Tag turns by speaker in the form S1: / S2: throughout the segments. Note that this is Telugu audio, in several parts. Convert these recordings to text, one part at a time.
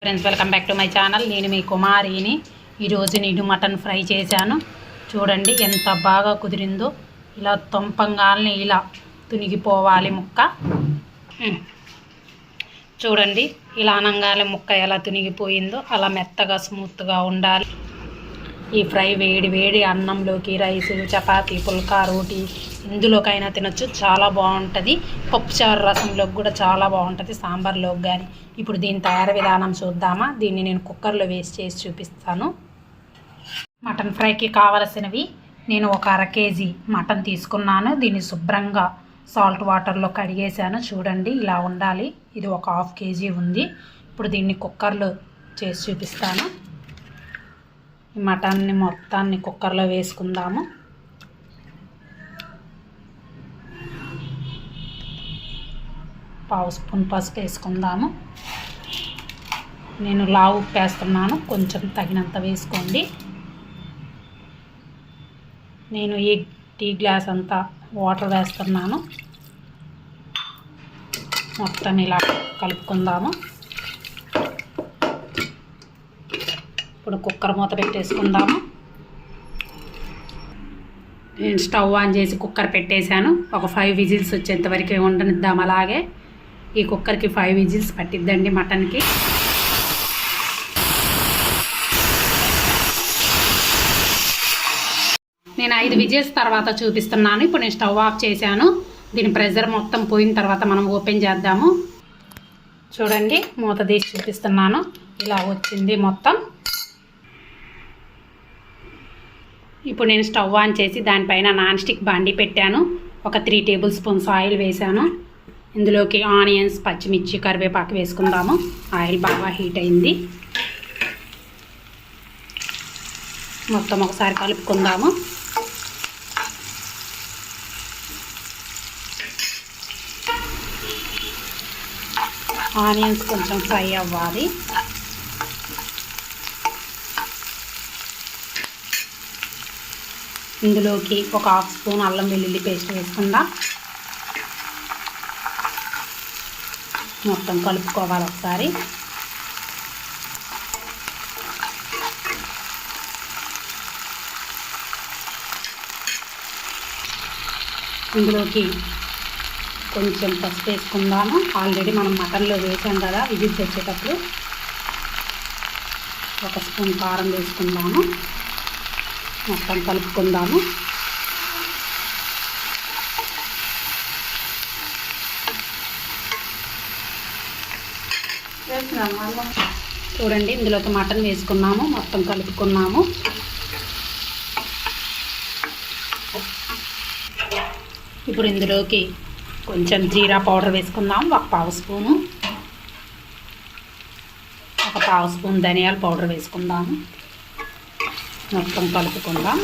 S1: Friends, welcome back to my channel. నేను మీ కుమారిని. ఈరోజు నేను మటన్ ఫ్రై చేశాను. చూడండి ఎంత బాగా కుదిరిందో. ఇలా తొంపంగాల్ని ఇలా తునిగిపోవాలి ముక్క. చూడండి ఇలా అనంగానే ముక్క ఎలా తునిగిపోయిందో అలా మెత్తగా స్మూత్గా ఉండాలి. ఈ ఫ్రై వేడి వేడి అన్నంలోకి, రైసు, చపాతీ, పుల్కా, రోటీ ఇందులోకైనా తినొచ్చు. చాలా బాగుంటుంది. పప్పుచారు రసంలోకి కూడా చాలా బాగుంటుంది, సాంబార్లోకి కానీ. ఇప్పుడు దీని తయారీ విధానం చూద్దామా. దీన్ని నేను కుక్కర్లో వేసి చేసి చూపిస్తాను. మటన్ ఫ్రైకి కావలసినవి నేను ఒక 1/2 కేజీ మటన్ తీసుకున్నాను. దీన్ని శుభ్రంగా సాల్ట్ వాటర్లో కడిగేసాను. చూడండి ఇలా ఉండాలి. ఇది ఒక 1/2 కేజీ ఉంది. ఇప్పుడు దీన్ని కుక్కర్లో చేసి చూపిస్తాను. ఈ మటన్ని మొత్తాన్ని కుక్కర్లో వేసుకుందాము. పావు స్పూన్ పసుపు వేసుకుందాము. నేను లావు ఉప్పు వేస్తున్నాను, కొంచెం తగినంత వేసుకోండి. నేను ఈ టీ గ్లాస్ అంతా వాటర్ వేస్తున్నాను. మొత్తం ఇలా కలుపుకుందాము. ఇప్పుడు కుక్కర్ మూత పెట్టేసుకుందాము. నేను స్టవ్ ఆన్ చేసి కుక్కర్ పెట్టేశాను. ఒక 5 విజిల్స్ వచ్చేంత వరకు ఉండనిద్దాం. అలాగే ఈ కుక్కర్కి 5 విజిల్స్ పట్టిద్దండి మటన్కి. నేను 5 విజిల్స్ తర్వాత చూపిస్తున్నాను. ఇప్పుడు నేను స్టవ్ ఆఫ్ చేశాను. దీని ప్రెషర్ మొత్తం పోయిన తర్వాత మనం ఓపెన్ చేద్దాము. చూడండి మూత తీసి చూపిస్తున్నాను. ఇలా వచ్చింది మొత్తం. ఇప్పుడు నేను స్టవ్ ఆన్ చేసి దానిపైన నాన్ స్టిక్ బాండీ పెట్టాను. ఒక 3 టేబుల్ స్పూన్స్ ఆయిల్ వేసాను. ఇందులోకి ఆనియన్స్, పచ్చిమిర్చి, కరివేపాకు వేసుకుందాము. ఆయిల్ బాగా హీట్ అయింది. మొత్తం ఒకసారి కలుపుకుందాము. ఆనియన్స్ కొంచెం ఫ్రై అవ్వాలి. ఇందులోకి ఒక 1/2 స్పూన్ అల్లం వెల్లుల్లి పేస్ట్ వేసుకుందాం. మొత్తం కలుపుకోవాలి ఒకసారి. ఇందులోకి కొంచెం పసుపు వేసుకుందాము. ఆల్రెడీ మనం మటన్లో వేసాం కదా విజిల్స్ వచ్చేటప్పుడు. 1 స్పూన్ కారం వేసుకుందాము. మొత్తం కలుపుకుందాము. చూడండి ఇందులోకి మటన్ వేసుకున్నాము. మొత్తం కలుపుకున్నాము. ఇప్పుడు ఇందులోకి కొంచెం జీరా పౌడర్ వేసుకుందాం. 1 పావు స్పూను. 1 పావు స్పూన్ ధనియాల పౌడర్ వేసుకుందాము. మొత్తం కలుపుకుందాం.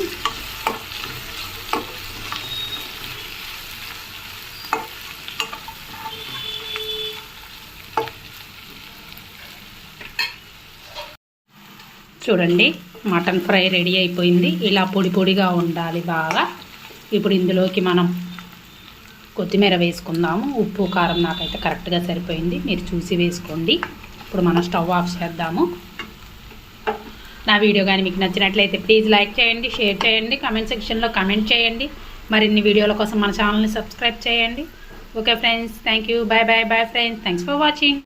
S1: చూడండి మటన్ ఫ్రై రెడీ అయిపోయింది. ఇలా పొడి పొడిగా ఉండాలి బాగా. ఇప్పుడు ఇందులోకి మనం కొత్తిమీర వేసుకుందాము. ఉప్పు కారం నాకైతే కరెక్ట్గా సరిపోయింది, మీరు చూసి వేసుకోండి. ఇప్పుడు మనం స్టవ్ ఆఫ్ చేద్దాము. నా వీడియో కానీ మీకు నచ్చినట్లయితే ప్లీజ్ లైక్ చేయండి, షేర్ చేయండి, కామెంట్ సెక్షన్లో కామెంట్ చేయండి. మరిన్ని వీడియోల కోసం మన ఛానల్ని సబ్స్క్రైబ్ చేయండి. Okay friends, thank you. Bye bye. Bye friends, thanks for watching.